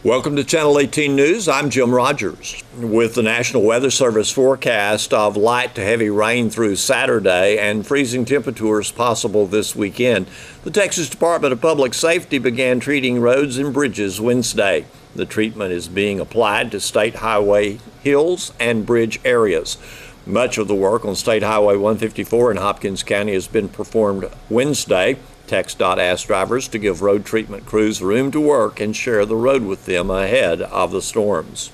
Welcome to Channel 18 News. I'm Jim Rogers. With the National Weather Service forecast of light to heavy rain through Saturday and freezing temperatures possible this weekend, the Texas Department of Public Safety began treating roads and bridges Wednesday. The treatment is being applied to state highway hills and bridge areas. Much of the work on State Highway 154 in Hopkins County has been performed Wednesday. TxDOT asked drivers to give road treatment crews room to work and share the road with them ahead of the storms.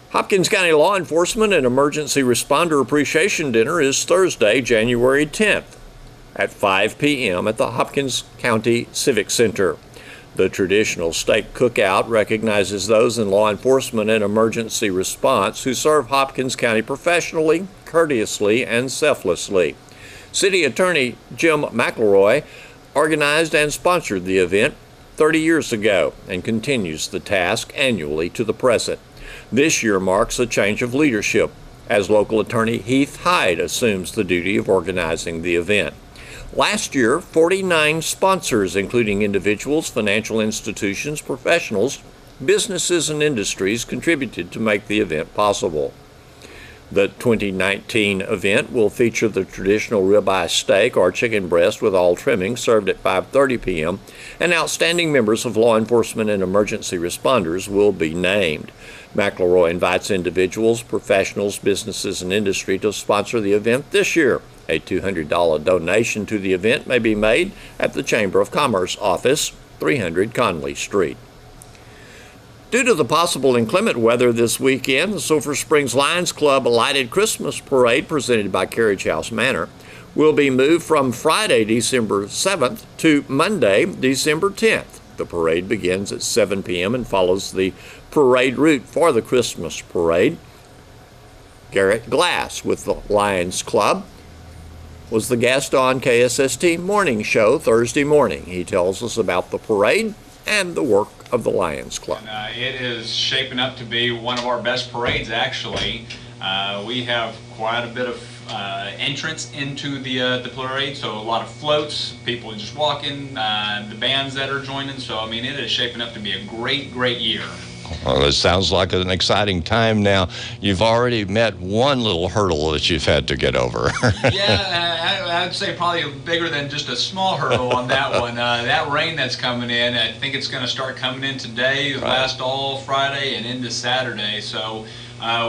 Hopkins County Law Enforcement and Emergency Responder Appreciation Dinner is Thursday, January 10th at 5 p.m. at the Hopkins County Civic Center. The traditional steak cookout recognizes those in law enforcement and emergency response who serve Hopkins County professionally, courteously, and selflessly. City Attorney Jim McElroy organized and sponsored the event 30 years ago and continues the task annually to the present. This year marks a change of leadership as local attorney Heath Hyde assumes the duty of organizing the event. Last year, 49 sponsors, including individuals, financial institutions, professionals, businesses, and industries, contributed to make the event possible. The 2019 event will feature the traditional ribeye steak or chicken breast with all trimmings served at 5:30 p.m., and outstanding members of law enforcement and emergency responders will be named. McElroy invites individuals, professionals, businesses, and industry to sponsor the event this year. A $200 donation to the event may be made at the Chamber of Commerce office, 300 Conley Street. Due to the possible inclement weather this weekend, the Sulphur Springs Lions Club lighted Christmas parade presented by Carriage House Manor will be moved from Friday, December 7th to Monday, December 10th. The parade begins at 7 p.m. and follows the parade route for the Christmas parade. Garrett Glass with the Lions Club was the guest on KSST Morning Show Thursday morning. He tells us about the parade and the work of the Lions Club. And, it is shaping up to be one of our best parades, actually. We have quite a bit of entrance into the parade, so a lot of floats, people just walking, the bands that are joining, so I mean it is shaping up to be a great year. Well, it sounds like an exciting time now. You've already met one little hurdle that you've had to get over. Yeah, I'd say probably bigger than just a small hurdle on that one. That rain that's coming in, I think it's going to start coming in today, last all Friday and into Saturday. So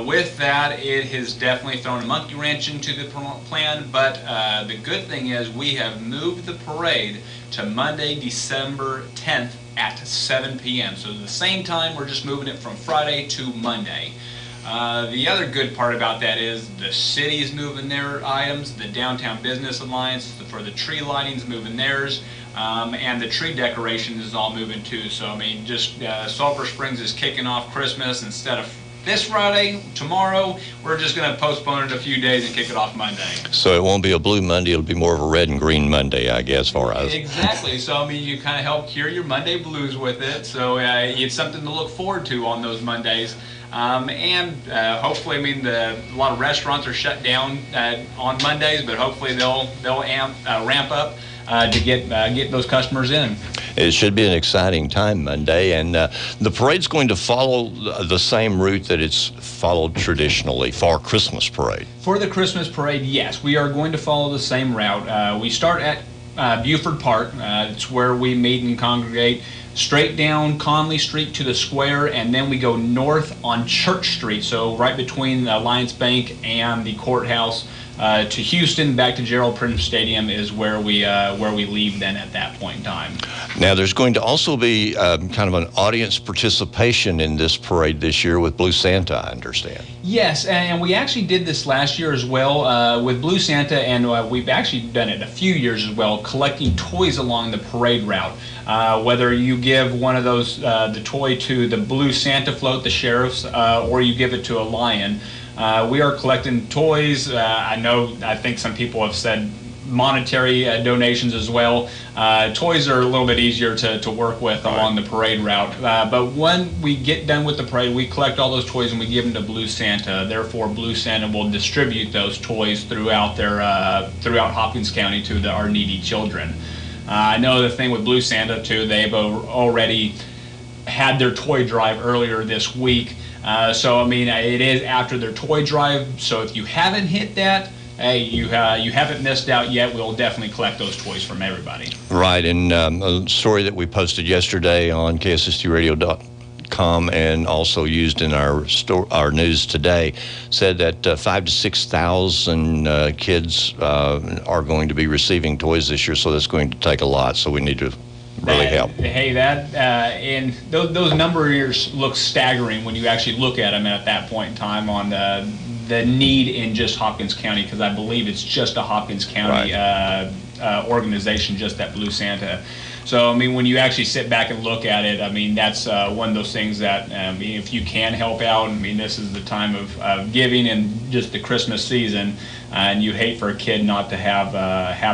with that, it has definitely thrown a monkey wrench into the plan, but the good thing is we have moved the parade to Monday, December 10th at 7 p.m. So the same time, we're just moving it from Friday to Monday. The other good part about that is the city's moving their items, the Downtown Business Alliance for the tree lighting's moving theirs, and the tree decoration is all moving too. So I mean, just Sulphur Springs is kicking off Christmas instead of this Friday, tomorrow, we're just going to postpone it a few days and kick it off Monday. So it won't be a blue Monday, it'll be more of a red and green Monday, I guess, for us. Exactly. So, I mean, you kind of help cure your Monday blues with it. So it's something to look forward to on those Mondays. And hopefully, I mean, a lot of restaurants are shut down on Mondays, but hopefully they'll ramp up to get those customers in. It should be an exciting time Monday, and the parade's going to follow the same route that it's followed traditionally for Christmas parade. For the Christmas parade, yes, we are going to follow the same route. We start at Buford Park. It's where we meet and congregate. Straight down Conley Street to the square, and then we go north on Church Street, so right between the Alliance Bank and the courthouse to Houston, back to Gerald Prince Stadium is where we leave then at that point in time. Now there's going to also be kind of an audience participation in this parade this year with Blue Santa, I understand. Yes, and we actually did this last year as well with Blue Santa, and we've actually done it a few years as well, collecting toys along the parade route. Whether you give one of those, the toy to the Blue Santa float, the sheriff's, or you give it to a lion, we are collecting toys. I think some people have said monetary donations as well. Toys are a little bit easier to work with along the parade route. But when we get done with the parade, we collect all those toys and we give them to Blue Santa. Therefore, Blue Santa will distribute those toys throughout Hopkins County to our needy children. I know the thing with Blue Santa too, they've already had their toy drive earlier this week. So I mean, it is after their toy drive. So if you haven't hit that, hey, you haven't missed out yet. We'll definitely collect those toys from everybody. Right, and a story that we posted yesterday on KSSTradio.com and also used in our news today said that 5,000 to 6,000 kids are going to be receiving toys this year. So that's going to take a lot. So we need to really help. Hey, and those numbers look staggering when you actually look at them at that point in time on the need in just Hopkins County, because I believe it's just a Hopkins County organization, just that Blue Santa. So, I mean, when you actually sit back and look at it, I mean, that's one of those things that, if you can help out, I mean, this is the time of giving and just the Christmas season, and you hate for a kid not to have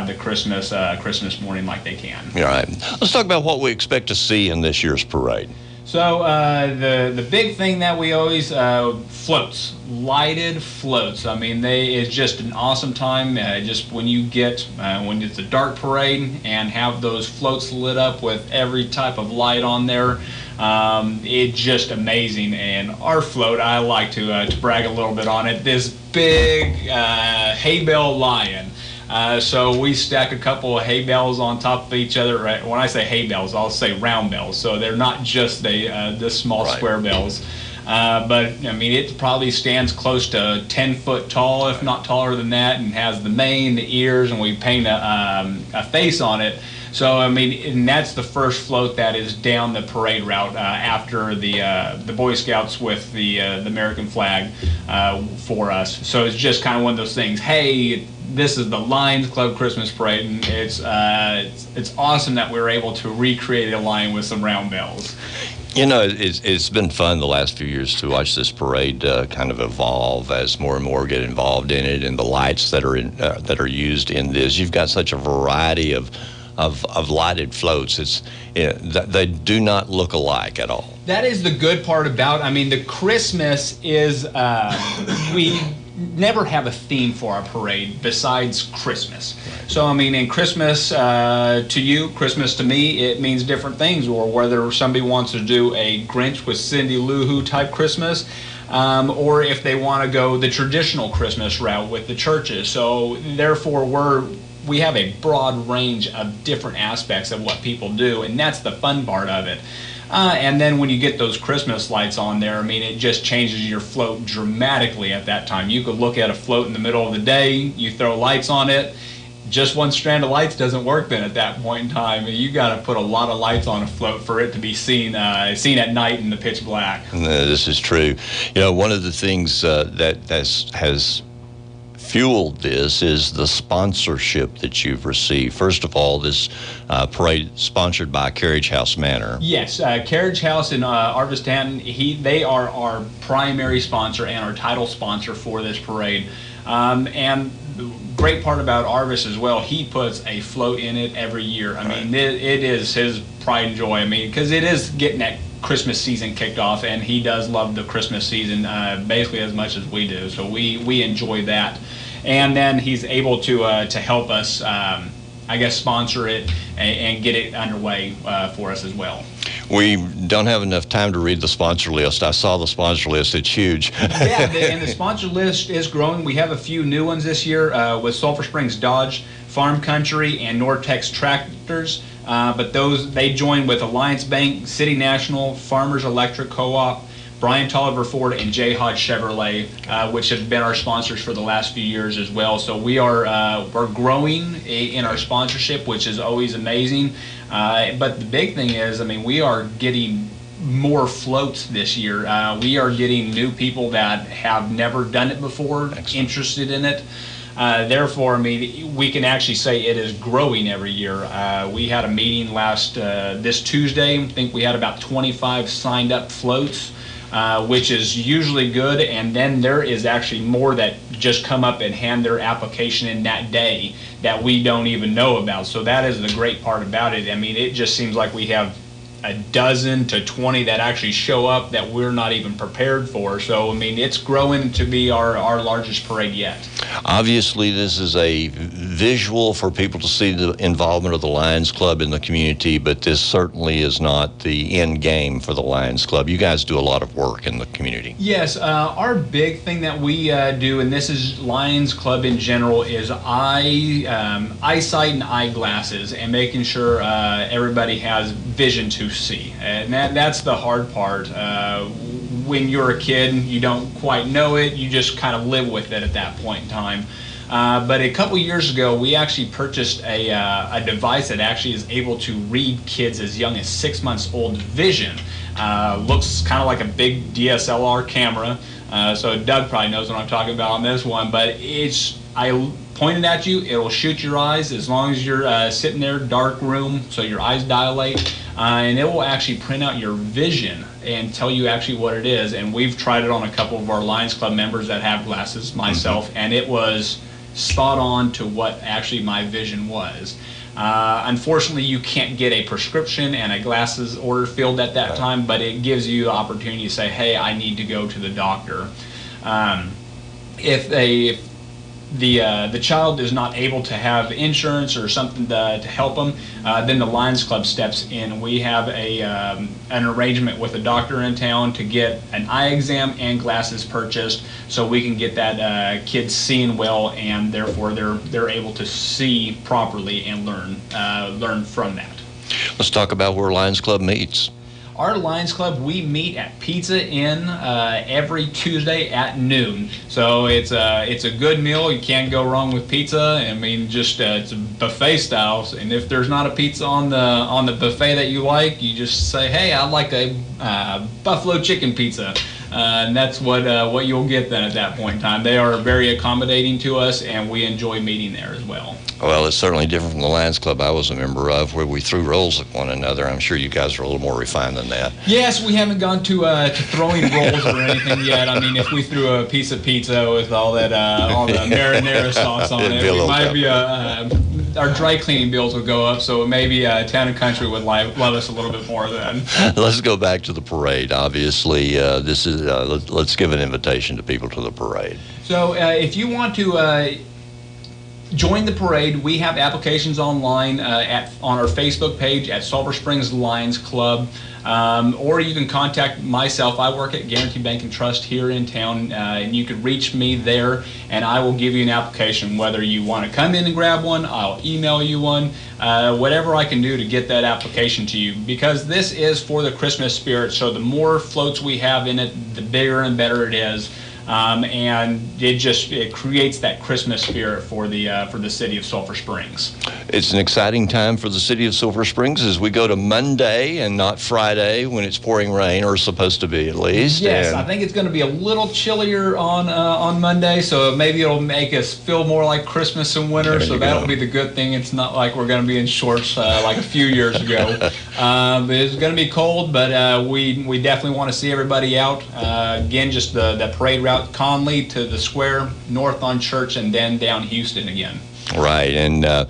the Christmas morning like they can. All right. Let's talk about what we expect to see in this year's parade. So the big thing that we always floats, lighted floats. I mean, it's just an awesome time. Just when you get when it's a dark parade and have those floats lit up with every type of light on there, it's just amazing. And our float, I like to brag a little bit on it. This big hay bale lion. So we stack a couple of hay bales on top of each other. Right? When I say hay bales, I'll say round bales. So they're not just this small square bales. But I mean, it probably stands close to 10 foot tall, if not taller than that, and has the mane, the ears, and we paint a face on it. So I mean, and that's the first float that is down the parade route after the Boy Scouts with the American flag for us. So it's just kind of one of those things. Hey, this is the Lions Club Christmas Parade, and it's awesome that we were able to recreate a lion with some round bells. You know, it's been fun the last few years to watch this parade kind of evolve as more and more get involved in it, and the lights that are used in this. You've got such a variety of lighted floats. They do not look alike at all. That is the good part about. I mean, the Christmas is we never have a theme for our parade besides Christmas. So I mean, in Christmas to you, Christmas to me, it means different things. Or whether somebody wants to do a Grinch with Cindy Lou Who type Christmas, or if they want to go the traditional Christmas route with the churches. So therefore, we have a broad range of different aspects of what people do, and that's the fun part of it. And then when you get those Christmas lights on there, I mean, it just changes your float dramatically at that time. You could look at a float in the middle of the day, you throw lights on it, just one strand of lights doesn't work then at that point in time. You got to put a lot of lights on a float for it to be seen at night in the pitch black. This is true. You know, one of the things that has fueled this is the sponsorship that you've received. First of all, this parade sponsored by Carriage House Manor. Yes, Carriage House in Arvistanton, they are our primary sponsor and our title sponsor for this parade. And the great part about Arvis as well, he puts a float in it every year. I mean, it is his pride and joy. I mean, because it is getting that Christmas season kicked off, and he does love the Christmas season basically as much as we do. So we enjoy that. And then he's able to help us, I guess, sponsor it and get it underway for us as well. We don't have enough time to read the sponsor list. I saw the sponsor list. It's huge. Yeah, and the sponsor list is growing. We have a few new ones this year with Sulphur Springs Dodge, Farm Country, and Nortex Tractors. But they join with Alliance Bank, City National, Farmers Electric Co-op, Brian Tolliver Ford, and J. Hodge Chevrolet, which have been our sponsors for the last few years as well. So we're growing in our sponsorship, which is always amazing. But the big thing is, I mean, we are getting more floats this year. We are getting new people that have never done it before, interested in it. Therefore, I mean, we can actually say it is growing every year. We had a meeting this Tuesday. I think we had about 25 signed up floats, which is usually good. And then there is actually more that just come up and hand their application in that day that we don't even know about. So that is the great part about it. I mean, it just seems like we have a dozen to 20 that actually show up that we're not even prepared for. So, I mean, it's growing to be our largest parade yet. Obviously, this is a visual for people to see the involvement of the Lions Club in the community, but this certainly is not the end game for the Lions Club. You guys do a lot of work in the community. Yes, our big thing that we do, and this is Lions Club in general, is eyesight and eyeglasses, and making sure everybody has vision to see. And that's the hard part. When you're a kid, you don't quite know it. You just kind of live with it at that point in time. But a couple years ago, we actually purchased a device that actually is able to read kids as young as 6 months old vision. Looks kind of like a big DSLR camera. So Doug probably knows what I'm talking about on this one. But I pointed at you, it'll shoot your eyes as long as you're sitting there, dark room, so your eyes dilate. And it will actually print out your vision and tell you actually what it is. And we've tried it on a couple of our Lions Club members that have glasses, myself, and it was spot on to what actually my vision was. Unfortunately, you can't get a prescription and a glasses order filled at that time, but it gives you the opportunity to say, hey, I need to go to the doctor. If the child is not able to have insurance or something to help them, then the Lions Club steps in. We have an arrangement with a doctor in town to get an eye exam and glasses purchased, so we can get that kid seeing well, and therefore they're able to see properly and learn from that. Let's talk about where Lions Club meets. Our Lions Club, we meet at Pizza Inn every Tuesday at noon. So it's a good meal. You can't go wrong with pizza. I mean, just it's a buffet style. And if there's not a pizza on the buffet that you like, you just say, hey, I'd like a buffalo chicken pizza. And that's what you'll get then at that point in time. They are very accommodating to us, and we enjoy meeting there as well. Well, it's certainly different from the Lions Club I was a member of, where we threw rolls at one another. I'm sure you guys are a little more refined than that. Yes, we haven't gone to throwing rolls or anything yet. I mean, if we threw a piece of pizza with all the marinara sauce on it, we might be our dry cleaning bills would go up. So maybe Town and Country would love us a little bit more then. Let's go back to the parade. Obviously, this is let's give an invitation to people to the parade. So if you want to join the parade, we have applications online on our Facebook page at Sulphur Springs Lions Club, or you can contact myself. I work at Guarantee Bank and Trust here in town, and you could reach me there, and I will give you an application. Whether you want to come in and grab one, I'll email you one, whatever I can do to get that application to you, because this is for the Christmas spirit. So the more floats we have in it, the bigger and better it is. And it creates that Christmas spirit for the city of Sulphur Springs. It's an exciting time for the city of Sulphur Springs as we go to Monday and not Friday when it's pouring rain, or supposed to be at least. Yes, I think it's going to be a little chillier on Monday, so maybe it'll make us feel more like Christmas and winter. So that'll be the good thing. It's not like we're going to be in shorts like a few years ago. But it's going to be cold, but we definitely want to see everybody out. Again, just the parade route. Conley to the square, north on Church, and then down Houston again. Right, and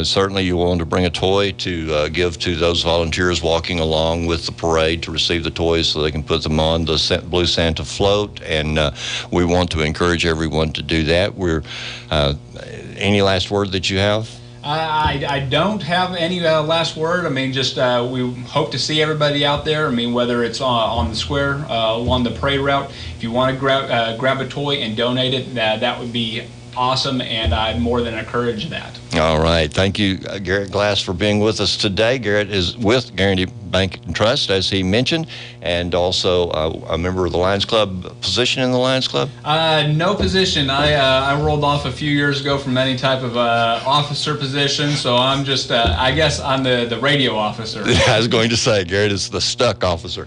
certainly you want to bring a toy to give to those volunteers walking along with the parade to receive the toys so they can put them on the Blue Santa float, and we want to encourage everyone to do that. Any last word that you have? I don't have any last word. I mean, just we hope to see everybody out there. I mean, whether it's on the square, along the parade route. If you want to grab a toy and donate it, that would be awesome, and I'd more than encourage that. All right. Thank you, Garrett Glass, for being with us today. Garrett is with Guarantee Bank and Trust, as he mentioned, and also a member of the Lions Club. Position in the Lions Club? No position. I rolled off a few years ago from any type of officer position, so I'm just, I guess I'm the radio officer. I was going to say, Garrett is the stuck officer.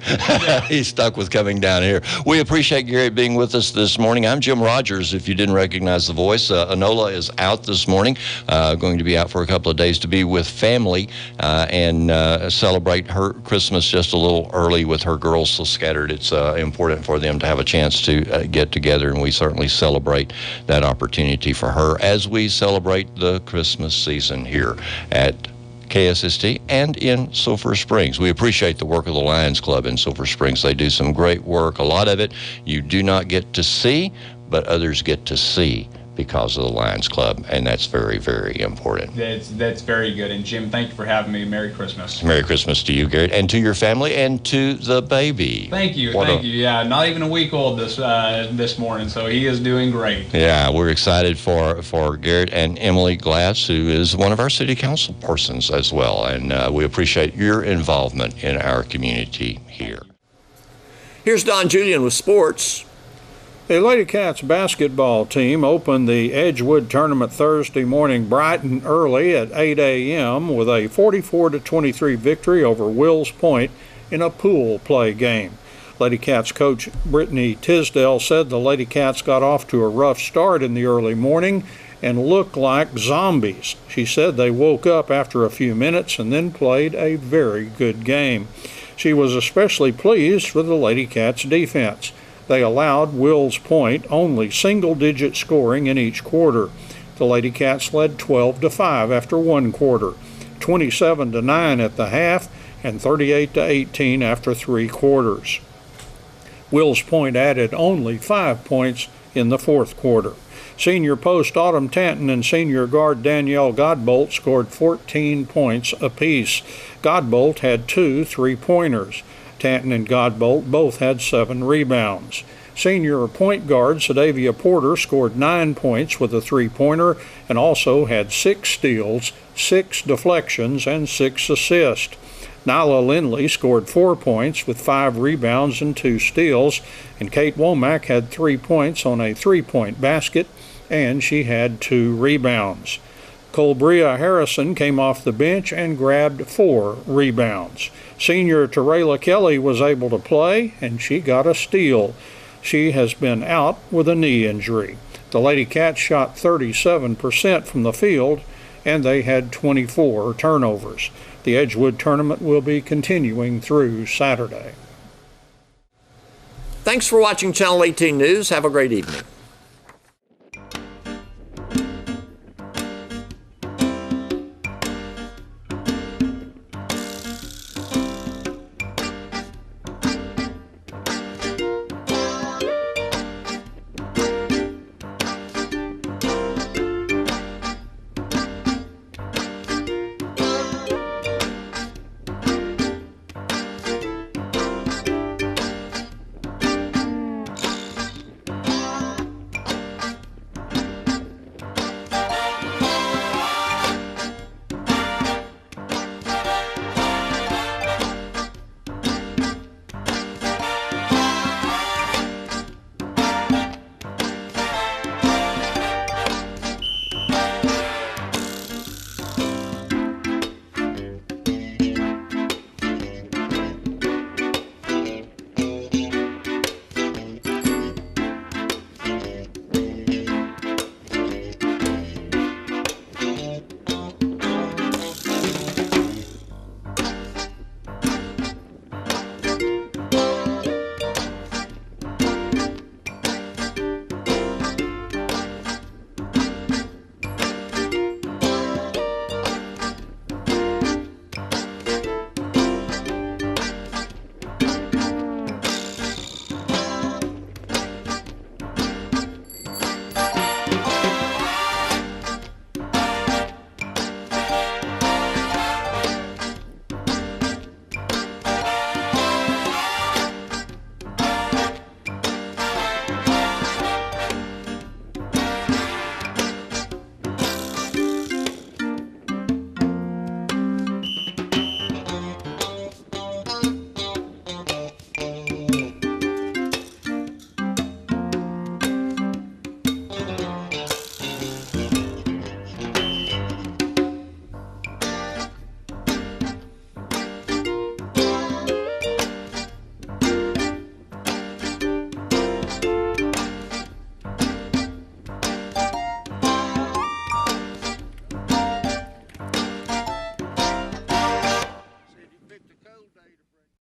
He's stuck with coming down here. We appreciate Garrett being with us this morning. I'm Jim Rogers, if you didn't recognize the voice. Enola is out this morning, going to be out for a couple of days to be with family and celebrate her Christmas just a little early with her girls so scattered. It's important for them to have a chance to get together, and we certainly celebrate that opportunity for her as we celebrate the Christmas season here at KSST and in Sulphur Springs. We appreciate the work of the Lions Club in Sulphur Springs. They do some great work. A lot of it you do not get to see, but others get to see because of the Lions Club, and that's very, very important. That's very good. And Jim, thank you for having me. Merry Christmas. Merry Christmas to you, Garrett, and to your family, and to the baby. Thank you. Thank you. Yeah, not even a week old this morning, so he is doing great. Yeah, we're excited for Garrett and Emily Glass, who is one of our city council persons as well, and we appreciate your involvement in our community here. Here's Don Julian with sports. The Lady Cats basketball team opened the Edgewood tournament Thursday morning bright and early at 8 a.m. with a 44-23 victory over Wills Point in a pool play game. Lady Cats coach Brittany Tisdale said the Lady Cats got off to a rough start in the early morning and looked like zombies. She said they woke up after a few minutes and then played a very good game. She was especially pleased with the Lady Cats defense. They allowed Wills Point only single-digit scoring in each quarter. The Lady Cats led 12-5 after one quarter, 27-9 at the half, and 38-18 after three quarters. Wills Point added only 5 points in the fourth quarter. Senior post Autumn Tanton and senior guard Danielle Godbolt scored 14 points apiece. Godbolt had 2 3-pointers. Tanton and Godbolt both had 7 rebounds. Senior point guard Sadavia Porter scored 9 points with a 3-pointer and also had 6 steals, 6 deflections, and 6 assists. Nyla Lindley scored 4 points with 5 rebounds and 2 steals, and Kate Womack had 3 points on a 3-point basket, and she had 2 rebounds. Colbria Harrison came off the bench and grabbed 4 rebounds. Senior Terrella Kelly was able to play, and she got a steal. She has been out with a knee injury. The Lady Cats shot 37% from the field, and they had 24 turnovers. The Edgewood tournament will be continuing through Saturday. Thanks for watching Channel 18 News. Have a great evening.